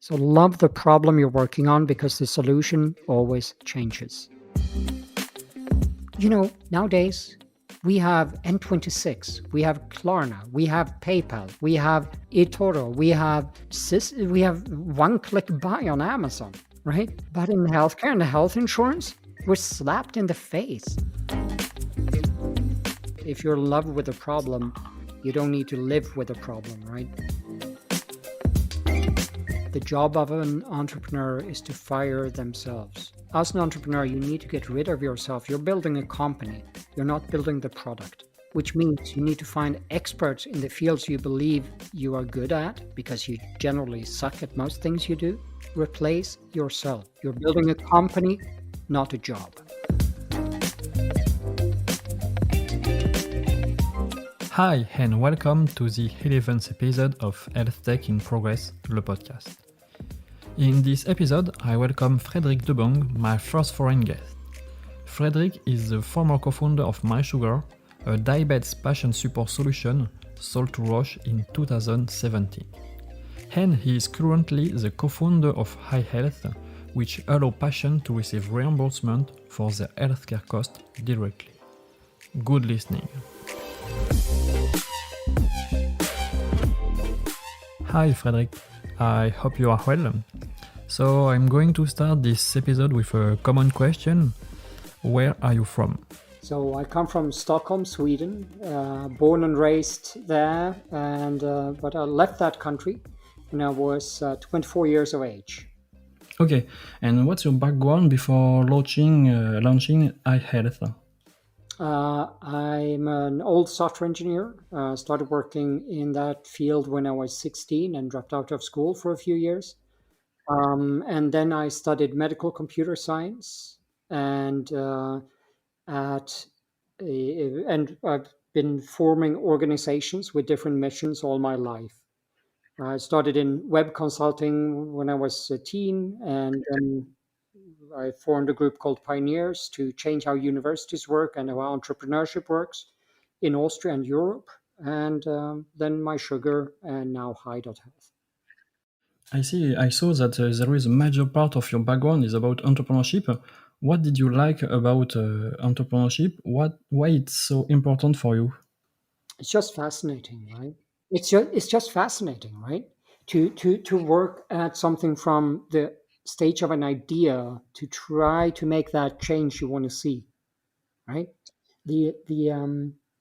So love the problem you're working on because the solution always changes. Nowadays, we have N26, we have Klarna, we have PayPal, we have eToro, we have one-click buy on Amazon, right? But in healthcare and health insurance, we're slapped in the face. If you're in love with a problem, you don't need to live with a problem, right? The job of an entrepreneur is to fire themselves. As an entrepreneur, you need to get rid of yourself. You're building a company. You're not building the product, which means you need to find experts in the fields you believe you are good at, because you generally suck at most things you do. Replace yourself. You're building a company, not a job. Hi, and welcome to the 11th episode of Healthtech in Progress, the podcast. In this episode, I welcome Fredrik Debong, my first foreign guest. Fredrik is the former co-founder of mySugr, a diabetes patient support solution sold to Roche in 2017. And he is currently the co-founder of hi.health, which allows patients to receive reimbursement for their healthcare costs directly. Good listening. Hi Fredrik, I hope you are well. So I'm going to start this episode with a common question. Where are you from? So I come from Stockholm, Sweden, born and raised there, but I left that country when I was 24 years of age. Okay, and what's your background before launching hi.health? I'm an old software engineer. Started working in that field when I was 16 and dropped out of school for a few years. And then I studied medical computer science, and I've been forming organizations with different missions all my life. I started in web consulting when I was a teen, and then I formed a group called Pioneers to change how universities work and how entrepreneurship works in Austria and Europe. And then mySugr, and now hi.health. I see. I saw that there is a major part of your background is about entrepreneurship. What did you like about entrepreneurship? Why it's so important for you? It's just fascinating, right? It's just fascinating, right? To work at something from the stage of an idea to try to make that change you want to see, right? The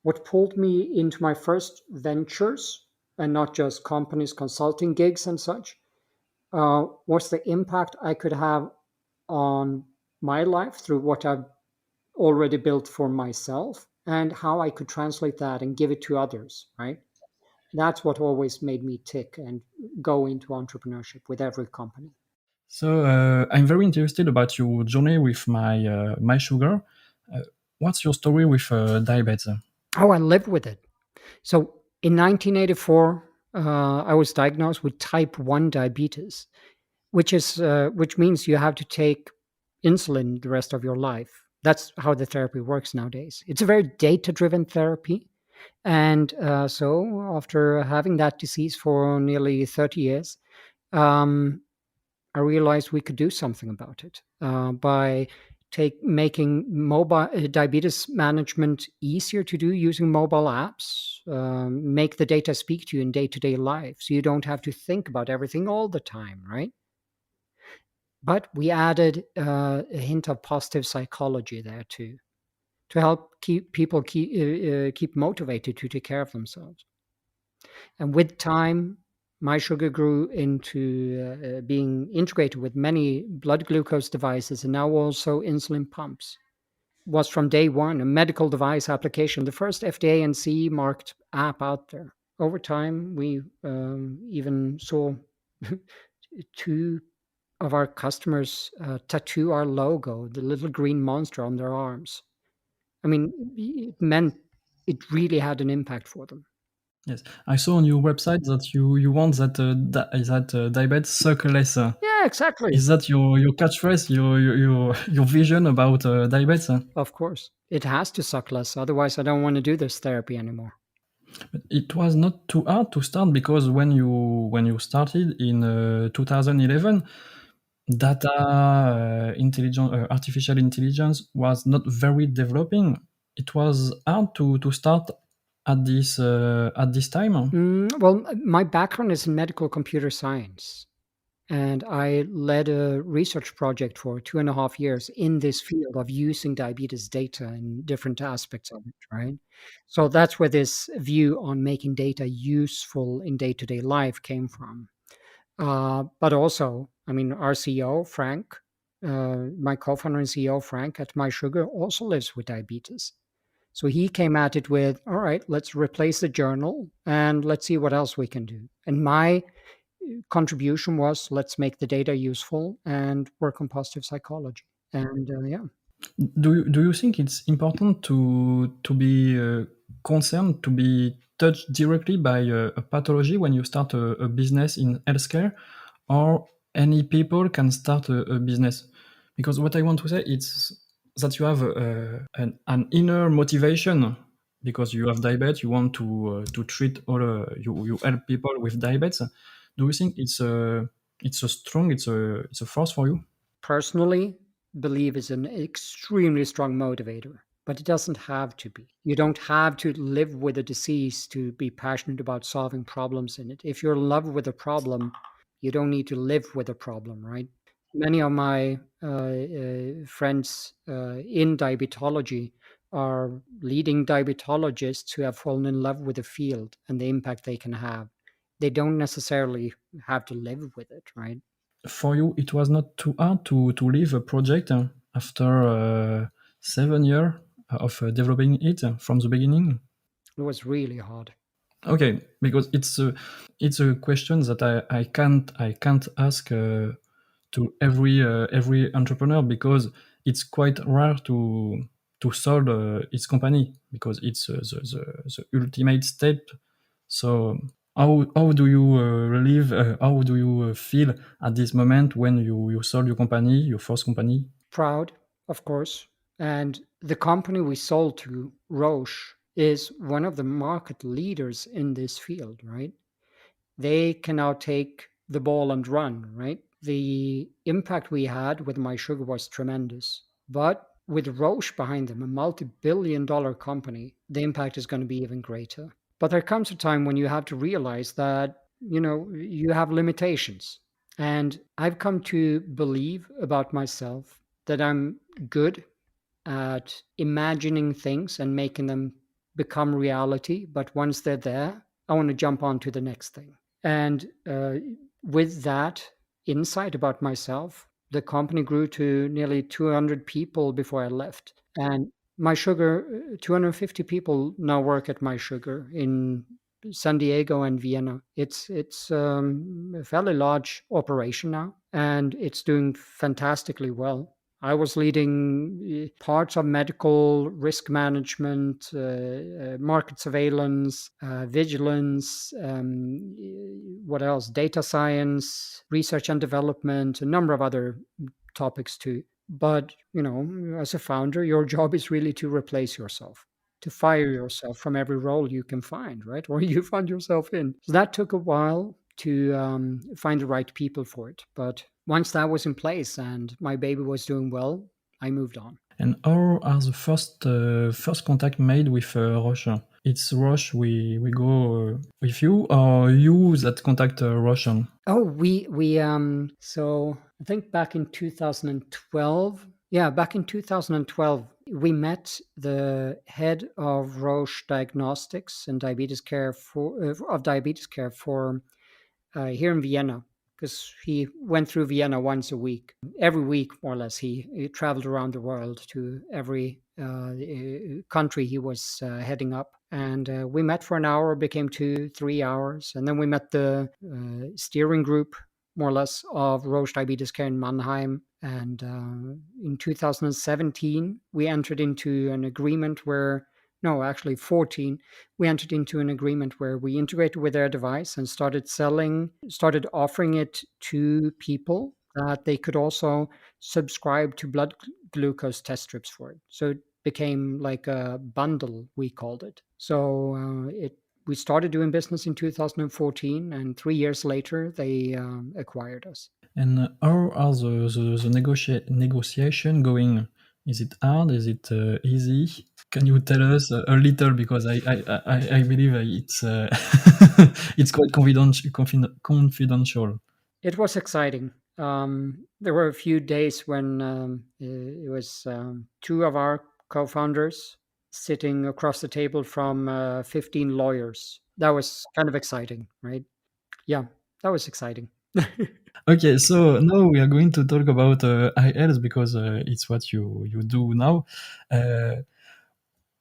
what pulled me into my first ventures, and not just companies, consulting gigs and such, was the impact I could have on my life through what I've already built for myself, and how I could translate that and give it to others, right? That's what always made me tick and go into entrepreneurship with every company. So I'm very interested about your journey with mySugr. Uh, what's your story with diabetes? Oh, I lived with it. So in 1984, I was diagnosed with type 1 diabetes, which means you have to take insulin the rest of your life. That's how the therapy works nowadays. It's a very data-driven therapy. And so after having that disease for nearly 30 years, um, I realized we could do something about it by making mobile diabetes management easier to do using mobile apps. Make the data speak to you in day-to-day life, so you don't have to think about everything all the time, right? But we added a hint of positive psychology there too, to help keep people keep motivated to take care of themselves. And with time, mySugr grew into being integrated with many blood glucose devices, and now also insulin pumps. Was from day one a medical device application, the first FDA and CE marked app out there. Over time, we even saw two of our customers tattoo our logo, the little green monster, on their arms. I mean, it meant it really had an impact for them. Yes, I saw on your website that you want that diabetes suck less. Yeah, exactly. Is that your catchphrase, your vision about diabetes? Of course. It has to suck less. Otherwise, I don't want to do this therapy anymore. But it was not too hard to start because when you started in 2011, data intelligence, artificial intelligence was not very developing. It was hard to start at this time. Well, my background is in medical computer science, and I led a research project for 2.5 years in this field of using diabetes data in different aspects of it, right? So that's where this view on making data useful in day to day life came from. But also, I mean, our CEO, Frank, my co founder and CEO, Frank at mySugr, also lives with diabetes. So he came at it with, all right, let's replace the journal and let's see what else we can do. And my contribution was, let's make the data useful and work on positive psychology. And yeah, Do you think it's important to be concerned, to be touched directly by a pathology when you start a business in healthcare, or any people can start a business? Because what I want to say is that you have an inner motivation because you have diabetes, you want to treat all you help people with diabetes. Do you think it's a strong it's a force for you? personally, believe is an extremely strong motivator, but it doesn't have to be. You don't have to live with a disease to be passionate about solving problems in it. If you're in love with a problem, you don't need to live with a problem, right? Many of my friends in diabetology are leading diabetologists who have fallen in love with the field and the impact they can have. They don't necessarily have to live with it, right? For you, it was not too hard to leave a project after 7 years of developing it from the beginning? It was really hard. Okay, because it's a question that I can't ask to every entrepreneur because it's quite rare to solve its company because it's the ultimate step. So how do you relive? How do you feel at this moment when you sold your company, your first company? Proud, of course. And the company we sold to, Roche, is one of the market leaders in this field, right? They can now take the ball and run, right? The impact we had with mySugr was tremendous. But with Roche behind them, a multi-billion-dollar company, the impact is going to be even greater. But there comes a time when you have to realize that, you have limitations. And I've come to believe about myself that I'm good at imagining things and making them become reality. But once they're there, I want to jump on to the next thing. And with that insight about myself, the company grew to nearly 200 people before I left. And mySugr, 250 people now work at mySugr in San Diego and Vienna. It's a fairly large operation now, and it's doing fantastically well. I was leading parts of medical risk management, market surveillance, vigilance, what else? Data science, research and development, a number of other topics too. But, as a founder, your job is really to replace yourself, to fire yourself from every role you can find, right? Or you find yourself in. So that took a while to find the right people for it. But once that was in place and my baby was doing well, I moved on. And how are the first contact made with Roche? It's Roche we go with you, or you that contact Roche? Oh, so I think back in 2012. Yeah, back in 2012, we met the head of Roche Diagnostics and Diabetes Care for here in Vienna, because he went through Vienna once a week. Every week, more or less, he traveled around the world to every country he was heading up. And we met for an hour, became 2, 3 hours. And then we met the steering group, more or less, of Roche Diabetes Care in Mannheim. And in 2017, we entered into an agreement where, no, actually 14, we entered into an agreement where we integrated with their device and started offering it to people that they could also subscribe to blood glucose test strips for it. So it became like a bundle, we called it. So it We started doing business in 2014, and 3 years later, they acquired us. And how are the negotiation going? Is it hard? Is it easy? Can you tell us a little, because I believe it's it's quite confidential. It was exciting. There were a few days when it was two of our co-founders sitting across the table from 15 lawyers. That was kind of exciting, right? Yeah, that was exciting. Okay, so now we are going to talk about hi.health, because it's what you do now. Uh,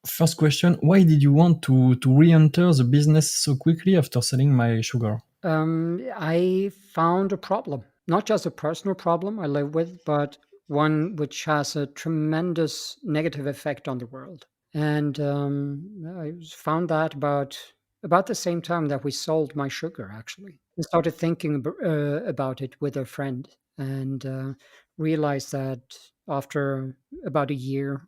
First question: why did you want to re-enter the business so quickly after selling mySugr? I found a problem, not just a personal problem I live with, but one which has a tremendous negative effect on the world. And I found that about the same time that we sold mySugr. Actually, I started thinking about it with a friend, and realized that after about a year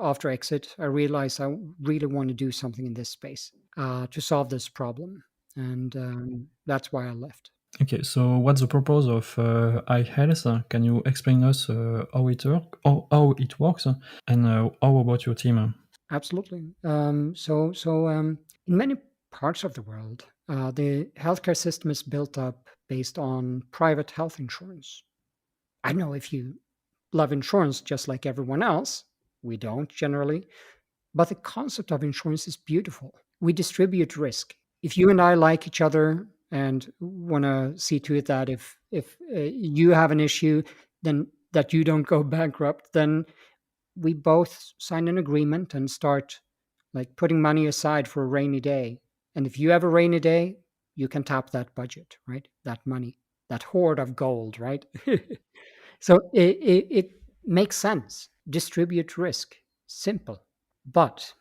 after exit, I realized I really want to do something in this space to solve this problem, and that's why I left. Okay, so what's the purpose of hi.health? Can you explain us how it works, and how about your team? Absolutely. In many parts of the world, the healthcare system is built up based on private health insurance. I know if you love insurance just like everyone else, we don't generally, but the concept of insurance is beautiful. We distribute risk. If you and I like each other and want to see to it that if you have an issue, then that you don't go bankrupt, then we both sign an agreement and start like putting money aside for a rainy day. And if you have a rainy day, you can tap that budget, right? That money, that hoard of gold, right? So it makes sense. Distribute risk. Simple. But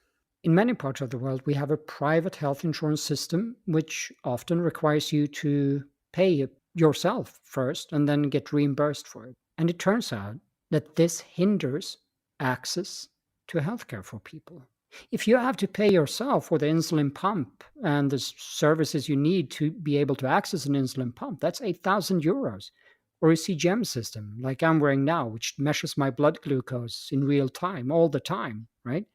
in many parts of the world, we have a private health insurance system, which often requires you to pay it yourself first and then get reimbursed for it. And it turns out that this hinders access to healthcare for people. If you have to pay yourself for the insulin pump and the services you need to be able to access an insulin pump, that's 8,000 euros. Or a CGM system like I'm wearing now, which measures my blood glucose in real time all the time, right?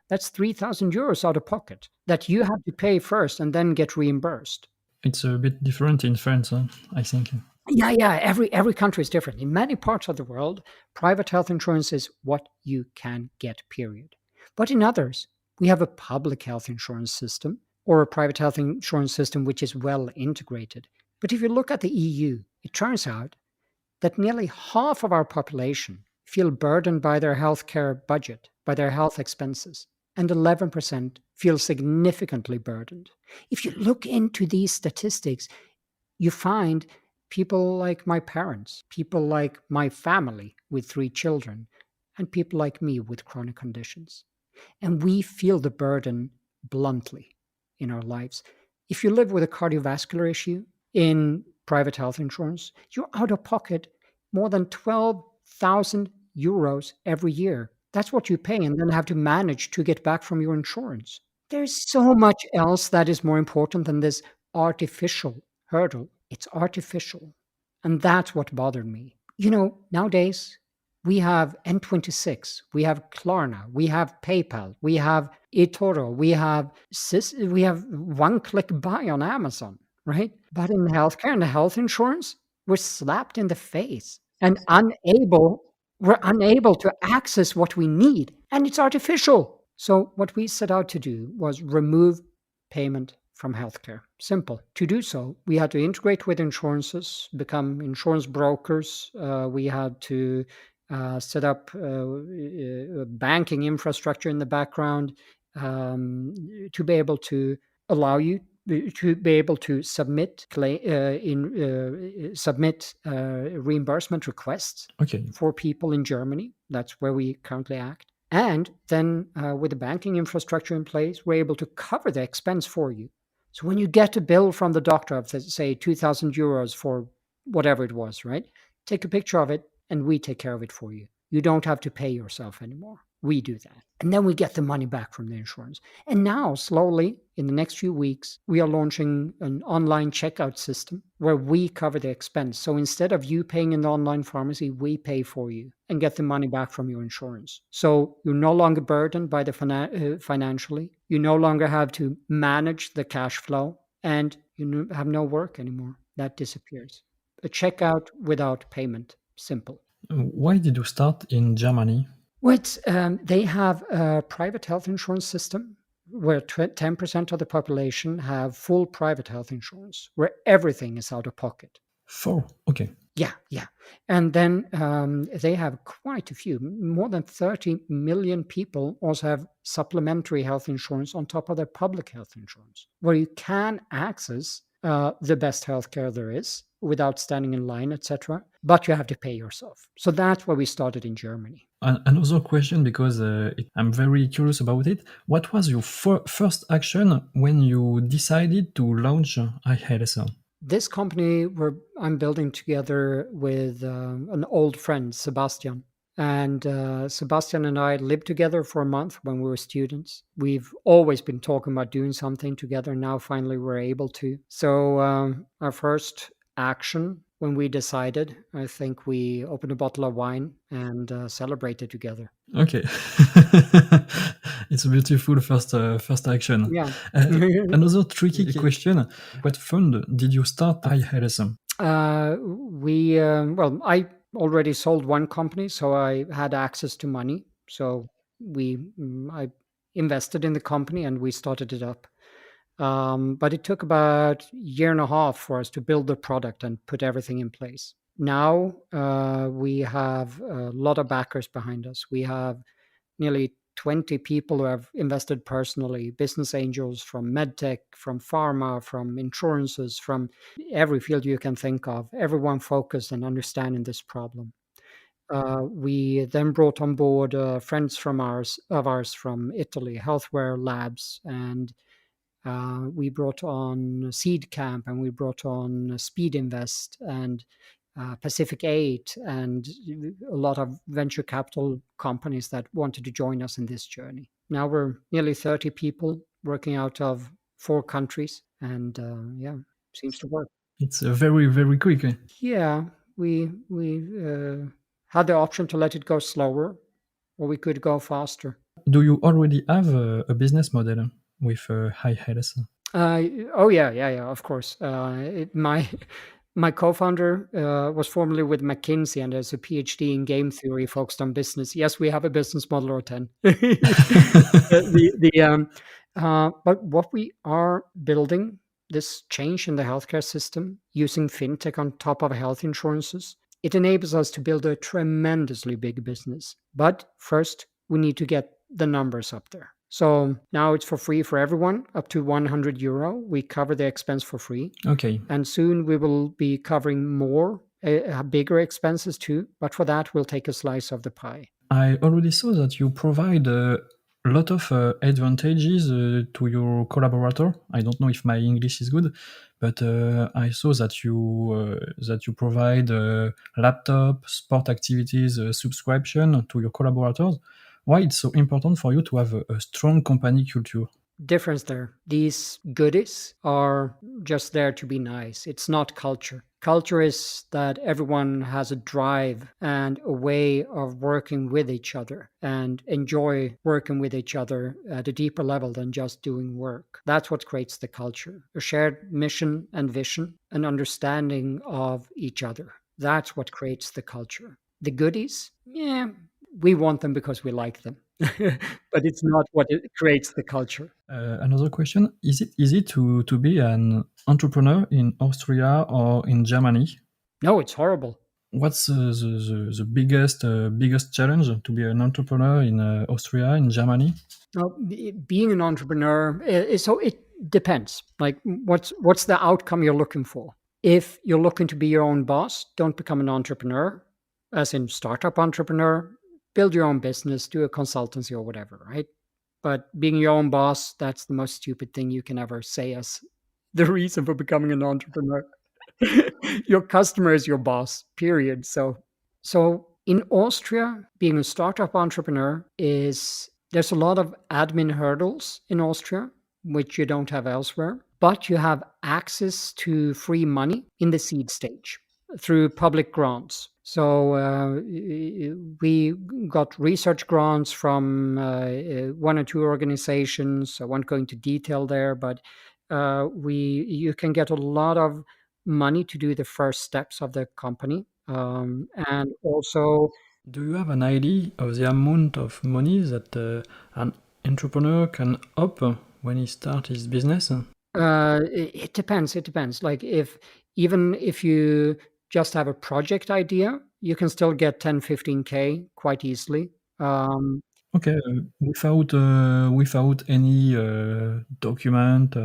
That's 3,000 euros out of pocket that you have to pay first and then get reimbursed. It's a bit different in France, I think. Yeah. Every country is different. In many parts of the world, private health insurance is what you can get, period. But in others, we have a public health insurance system or a private health insurance system which is well integrated. But if you look at the EU, it turns out that nearly half of our population feel burdened by their healthcare budget, by their health expenses, and 11% feel significantly burdened. If you look into these statistics, you find people like my parents, people like my family with 3 children, and people like me with chronic conditions. And we feel the burden bluntly in our lives. If you live with a cardiovascular issue in private health insurance, you're out of pocket more than 12,000 euros every year. That's what you pay and then have to manage to get back from your insurance. There's so much else that is more important than this artificial hurdle. It's artificial. And that's what bothered me. Nowadays, we have N26, we have Klarna, we have PayPal, we have eToro, we have one-click buy on Amazon, right? But in healthcare and health insurance, we're slapped in the face and we're unable to access what we need, and it's artificial. So what we set out to do was remove payment from healthcare. Simple. To do so, we had to integrate with insurances, become insurance brokers. We had to set up banking infrastructure in the background to be able to allow you to be able to submit reimbursement requests Okay. for people in Germany. That's where we currently act. And then with the banking infrastructure in place, we're able to cover the expense for you. So when you get a bill from the doctor of, say, 2,000 euros for whatever it was, right? Take a picture of it and we take care of it for you. You don't have to pay yourself anymore. We do that. And then we get the money back from the insurance. And now, slowly, in the next few weeks, we are launching an online checkout system where we cover the expense. So instead of you paying in the online pharmacy, we pay for you and get the money back from your insurance. So you're no longer burdened by the financially. You no longer have to manage the cash flow, and you have no work anymore. That disappears. A checkout without payment. Simple. Why did you start in Germany? They have a private health insurance system where 10% of the population have full private health insurance, where everything is out of pocket. Four. Okay. Yeah, yeah. And then they have quite a few, more than 30 million people also have supplementary health insurance on top of their public health insurance, where you can access the best healthcare there is without standing in line, etc. But you have to pay yourself. So that's why we started in Germany. Another question, because I'm very curious about it. What was your first action when you decided to launch hi.health? This company I'm building together with an old friend, Sebastian. And Sebastian and I lived together for a month when we were students. We've always been talking about doing something together. Now, finally, we're able to. So, our first action when we decided, I think we opened a bottle of wine and celebrated together. Okay. It's a beautiful first action. Yeah. Another tricky question. What fund did you start hi.health? I already sold one company, so I had access to money. So I invested in the company and we started it up. But it took about a year and a half for us to build the product and put everything in place. Now we have a lot of backers behind us. We have nearly 20 people who have invested personally, business angels from medtech, from pharma, from insurances, from every field you can think of, everyone focused and understanding this problem. We then brought on board friends of ours from Italy, Healthware Labs, and we brought on Seed Camp, and we brought on Speed Invest, and Pacific 8, and a lot of venture capital companies that wanted to join us in this journey. Now we're nearly 30 people working out of 4 countries, and seems to work. It's very, very quick. Yeah, we had the option to let it go slower, or we could go faster. Do you already have a business model with hi.health? Oh yeah, of course. My co-founder was formerly with McKinsey and has a PhD in game theory focused on business. Yes, we have a business model or 10. But what we are building, this change in the healthcare system using fintech on top of health insurances, it enables us to build a tremendously big business. But first, we need to get the numbers up there. So now it's for free for everyone, up to €100. We cover the expense for free. Okay. And soon we will be covering more, bigger expenses too. But for that, we'll take a slice of the pie. I already saw that you provide a lot of advantages to your collaborator. I don't know if my English is good, but I saw that you provide laptop, sport activities, subscription to your collaborators. Why it's so important for you to have a strong company culture? Difference there. These goodies are just there to be nice. It's not culture. Culture is that everyone has a drive and a way of working with each other and enjoy working with each other at a deeper level than just doing work. That's what creates the culture. A shared mission and vision, an understanding of each other. That's what creates the culture. The goodies, we want them because we like them. But it's not what it creates the culture. Another question: Is it easy to be an entrepreneur in Austria or in Germany? No, it's horrible. What's the biggest challenge to be an entrepreneur in Austria, in Germany? Now, being an entrepreneur so it depends. Like, what's the outcome you're looking for? If you're looking to be your own boss, don't become an entrepreneur, as in startup entrepreneur. Build your own business, do a consultancy or whatever, right? But being your own boss, that's the most stupid thing you can ever say as the reason for becoming an entrepreneur. Your customer is your boss, period. So In Austria, being a startup entrepreneur is there's a lot of admin hurdles in Austria, which you don't have elsewhere, but you have access to free money in the seed stage through public grants. So we got research grants from one or two organizations. I won't go into detail there, but we you can get a lot of money to do the first steps of the company, and also Do you have an idea of the amount of money that an entrepreneur can up when he starts his business? it depends. It depends. Like even if you just have a project idea, you can still get 10, 15K quite easily. Um, Okay, without any document.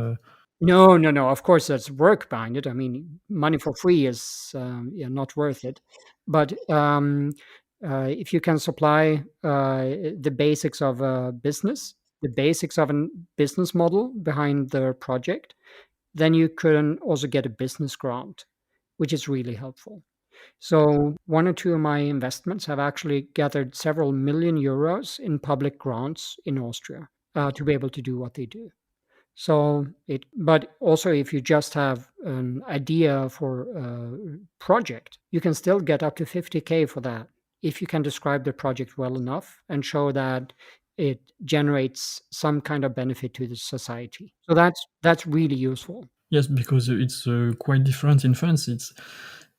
no, no, no. Of course, there's work behind it. I mean, money for free is yeah, not worth it. But if you can supply the basics of a business, the basics of a business model behind the project, then you can also get a business grant, which is really helpful. So, one or two of my investments have actually gathered several million euros in public grants in Austria to be able to do what they do. So, but also if you just have an idea for a project, you can still get up to 50K for that if you can describe the project well enough and show that it generates some kind of benefit to the society. So that's really useful. Yes, because it's quite different in France.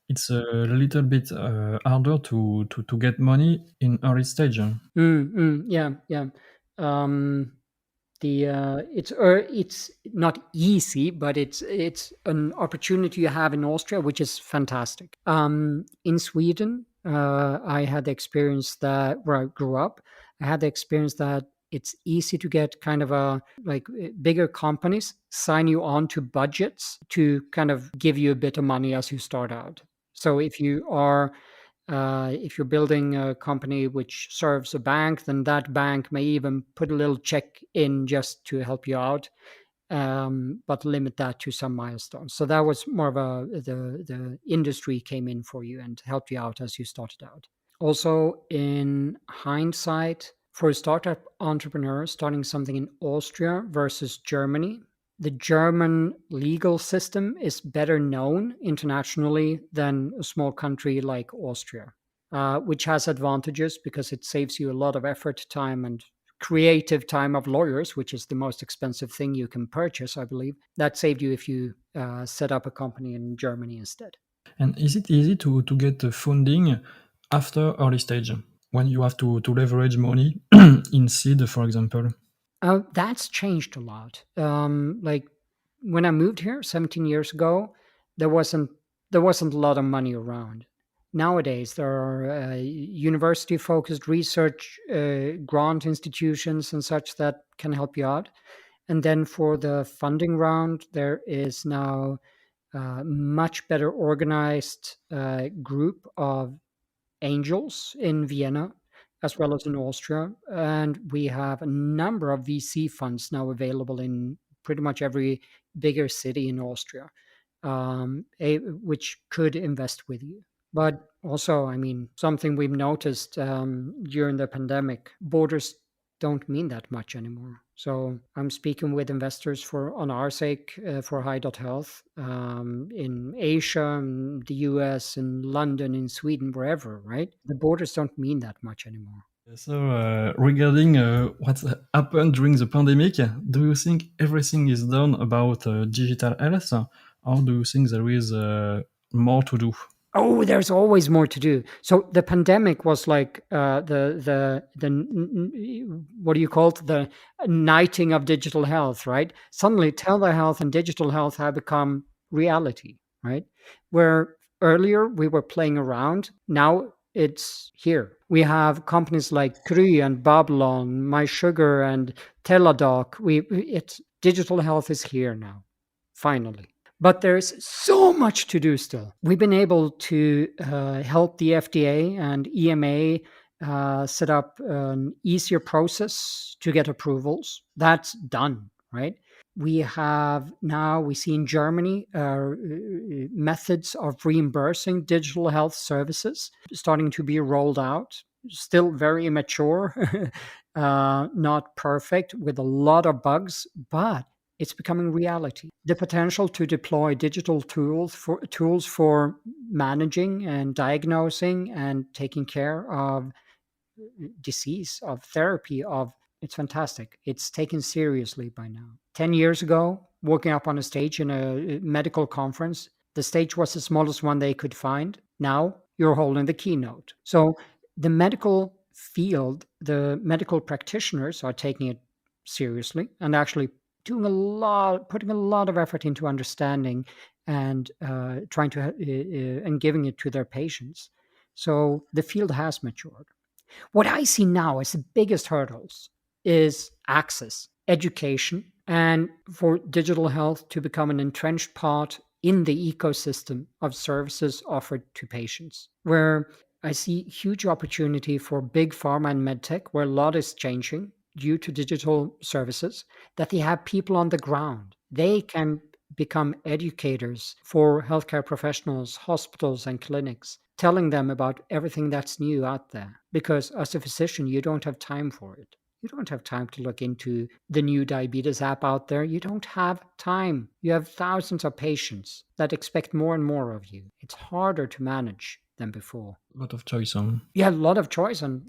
It's a little bit harder to get money in early stage. Yeah, yeah. Um, it's not easy, but it's an opportunity you have in Austria, which is fantastic. In Sweden, I had the experience that where I grew up, I had the experience that it's easy to get kind of a like bigger companies sign you on to budgets to kind of give you a bit of money as you start out. So if you're building a company which serves a bank, then that bank may even put a little check in just to help you out, but limit that to some milestones. So that was more of the industry came in for you and helped you out as you started out. Also, in hindsight, for a startup entrepreneur starting something in Austria versus Germany, the German legal system is better known internationally than a small country like Austria, which has advantages because it saves you a lot of effort, time, and creative time of lawyers, which is the most expensive thing you can purchase, I believe. That saved you if you set up a company in Germany instead. And is it easy to get funding after early stage when you have to leverage money in seed, for example? That's changed a lot. Like when I moved here 17 years ago, there wasn't there wasn't a lot of money around. Nowadays, there are university-focused research grant institutions and such that can help you out. And then for the funding round, there is now a much better organized group of angels in Vienna as well as in Austria. And we have a number of VC funds now available in pretty much every bigger city in Austria, which could invest with you. But also, I mean, something we've noticed during the pandemic, borders don't mean that much anymore. So I'm speaking with investors for on our sake for hi.health in Asia, in the US, in London, in Sweden, wherever, right? The borders don't mean that much anymore. So, regarding what's happened during the pandemic, do you think everything is done about digital health, or do you think there is more to do? Oh, there's always more to do. So the pandemic was like what do you call it? The knighting of digital health, right? Suddenly, telehealth and digital health have become reality, right? Where earlier we were playing around, now it's here. We have companies like Kry and Babylon, mySugr and Teladoc. It's digital health is here now, finally. But there's so much to do still. We've been able to help the FDA and EMA set up an easier process to get approvals. That's done, right? We see in Germany methods of reimbursing digital health services starting to be rolled out. Still very immature, not perfect, with a lot of bugs, but it's becoming reality. The potential to deploy digital tools for managing and diagnosing and taking care of disease, of therapy, of it's fantastic. It's taken seriously by now. 10 years ago, walking up on a stage in a medical conference, the stage was the smallest one they could find. Now you're holding the keynote. So the medical field, the medical practitioners are taking it seriously and actually putting a lot of effort into understanding and trying to and giving it to their patients. So the field has matured. What I see now as the biggest hurdles is access, education, and for digital health to become an entrenched part in the ecosystem of services offered to patients. Where I see huge opportunity for big pharma and medtech, where a lot is changing due to digital services, that they have people on the ground. They can become educators for healthcare professionals, hospitals, and clinics, telling them about everything that's new out there. Because as a physician, you don't have time for it. You don't have time to look into the new diabetes app out there. You don't have time. You have thousands of patients that expect more and more of you. It's harder to manage than before. A lot of choice on. Yeah, a lot of choice and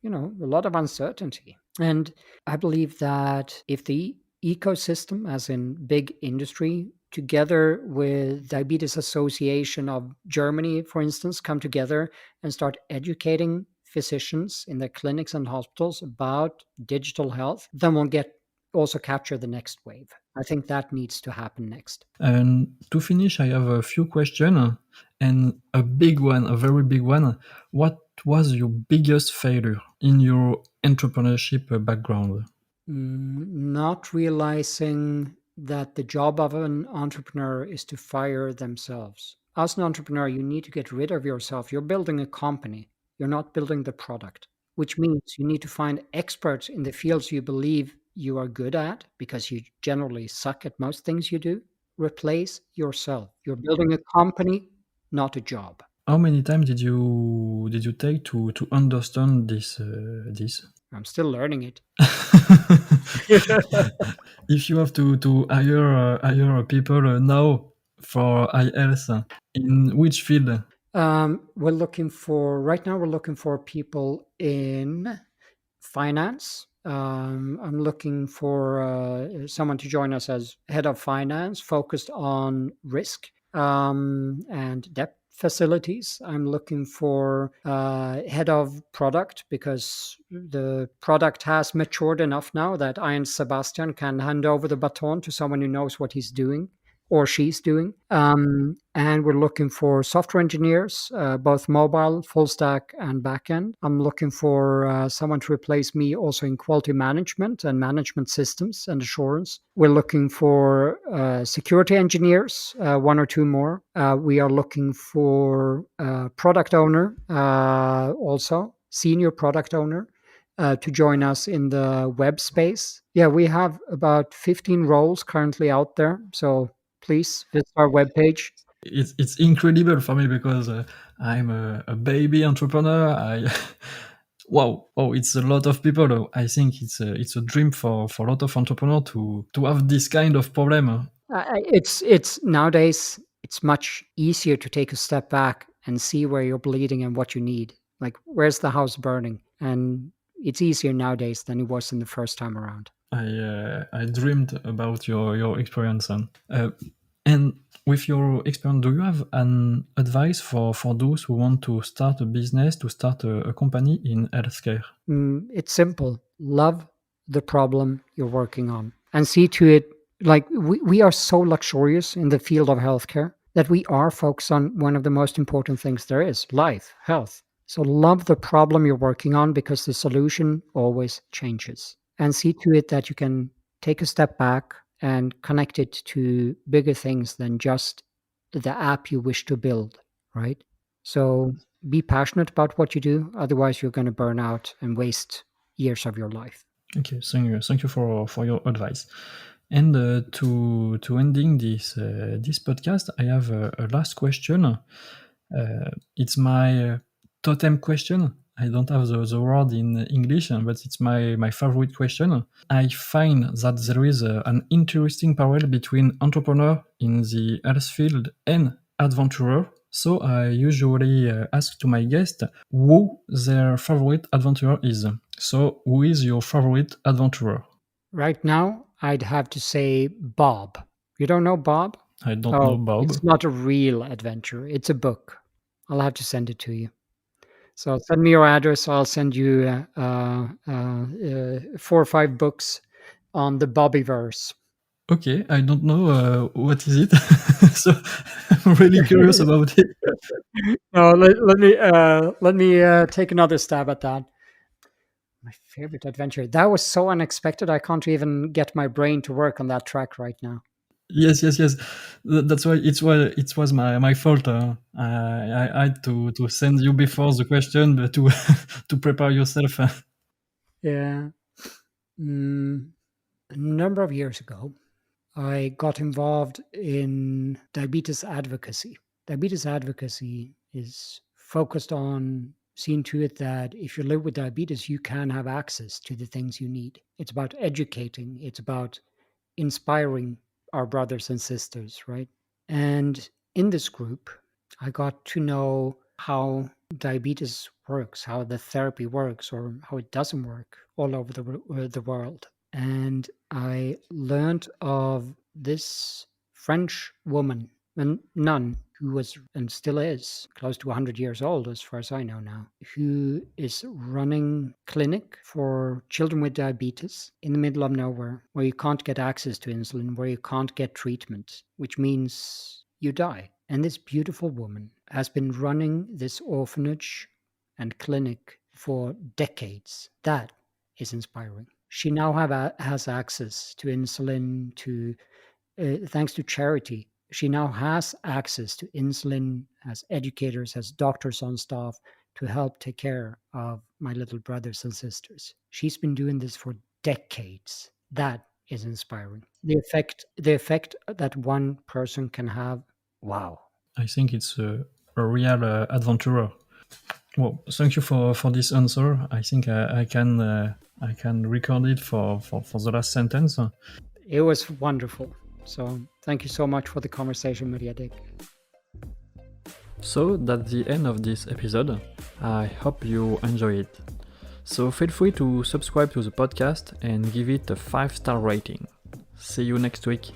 a lot of uncertainty. And I believe that if the ecosystem, as in big industry, together with Diabetes Association of Germany, for instance, come together and start educating physicians in their clinics and hospitals about digital health, then we'll get also capture the next wave. I think that needs to happen next. And to finish, I have a few questions and a big one, a very big one. What was your biggest failure in your entrepreneurship background? Not realizing that the job of an entrepreneur is to fire themselves. As an entrepreneur, you need to get rid of yourself. You're building a company, you're not building the product, which means you need to find experts in the fields you believe you are good at because you generally suck at most things you do. Replace yourself. You're building a company, not a job. How many times did you take to understand this? I'm still learning it. If you have to hire people now for iHealth, in which field? Right now, we're looking for people in finance. I'm looking for someone to join us as head of finance, focused on risk and debt facilities. I'm looking for head of product because the product has matured enough now that I and Sebastian can hand over the baton to someone who knows what he's doing or she's doing. And we're looking for software engineers, both mobile, full stack, and backend. I'm looking for someone to replace me also in quality management and management systems and assurance. We're looking for security engineers, one or two more. We are looking for product owner, also senior product owner. To join us in the web space. Yeah, we have about 15 roles currently out there. So please visit our webpage. It's incredible for me because I'm a baby entrepreneur. Wow, oh, it's a lot of people. I think it's a dream for a lot of entrepreneurs to have this kind of problem. It's nowadays it's much easier to take a step back and see where you're bleeding and what you need. Like where's the house burning, and it's easier nowadays than it was in the first time around. I dreamed about your experience and with your experience, do you have an advice for those who want to start a business, to start a company in healthcare? It's simple. Love the problem you're working on and see to it. Like we are so luxurious in the field of healthcare that we are focused on one of the most important things there is: life, health. So love the problem you're working on because the solution always changes. And see to it that you can take a step back and connect it to bigger things than just the app you wish to build, right? So be passionate about what you do. Otherwise, you're going to burn out and waste years of your life. Okay, thank you for your advice. And to ending this podcast, I have a last question. It's my totem question. I don't have the word in English, but it's my favorite question. I find that there is an interesting parallel between entrepreneur in the health field and adventurer. So I usually ask to my guest who their favorite adventurer is. So who is your favorite adventurer? Right now, I'd have to say Bob. You don't know Bob? I don't know Oh, Bob. it's not a real adventure. It's a book. I'll have to send it to you. So send me your address. I'll send you 4 or 5 books on the Bobbyverse. Okay, I don't know what is it, so I'm really curious about it. No, let me take another stab at that. My favorite adventure. That was so unexpected. I can't even get my brain to work on that track right now. Yes, yes, yes. That's why it was my fault. I had to send you before the question, but to to prepare yourself. Yeah. Mm, a number of years ago, I got involved in diabetes advocacy. Diabetes advocacy is focused on seeing to it that if you live with diabetes, you can have access to the things you need. It's about educating, it's about inspiring our brothers and sisters, right? And in this group, I got to know how diabetes works, how the therapy works, or how it doesn't work all over the world. And I learned of this French woman, a nun, who was and still is close to 100 years old, as far as I know now, who is running clinic for children with diabetes in the middle of nowhere, where you can't get access to insulin, where you can't get treatment, which means you die. And this beautiful woman has been running this orphanage and clinic for decades. That is inspiring. She now has access to insulin, to thanks to charity. She now has access to insulin, has educators, has doctors on staff to help take care of my little brothers and sisters. She's been doing this for decades. That is inspiring. The effect that one person can have. Wow. I think it's a real adventurer. Well, thank you for this answer. I think I can record it for the last sentence. It was wonderful. So thank you so much for the conversation, Maria Dick. So that's the end of this episode. I hope you enjoy it. So feel free to subscribe to the podcast and give it a 5-star rating. See you next week.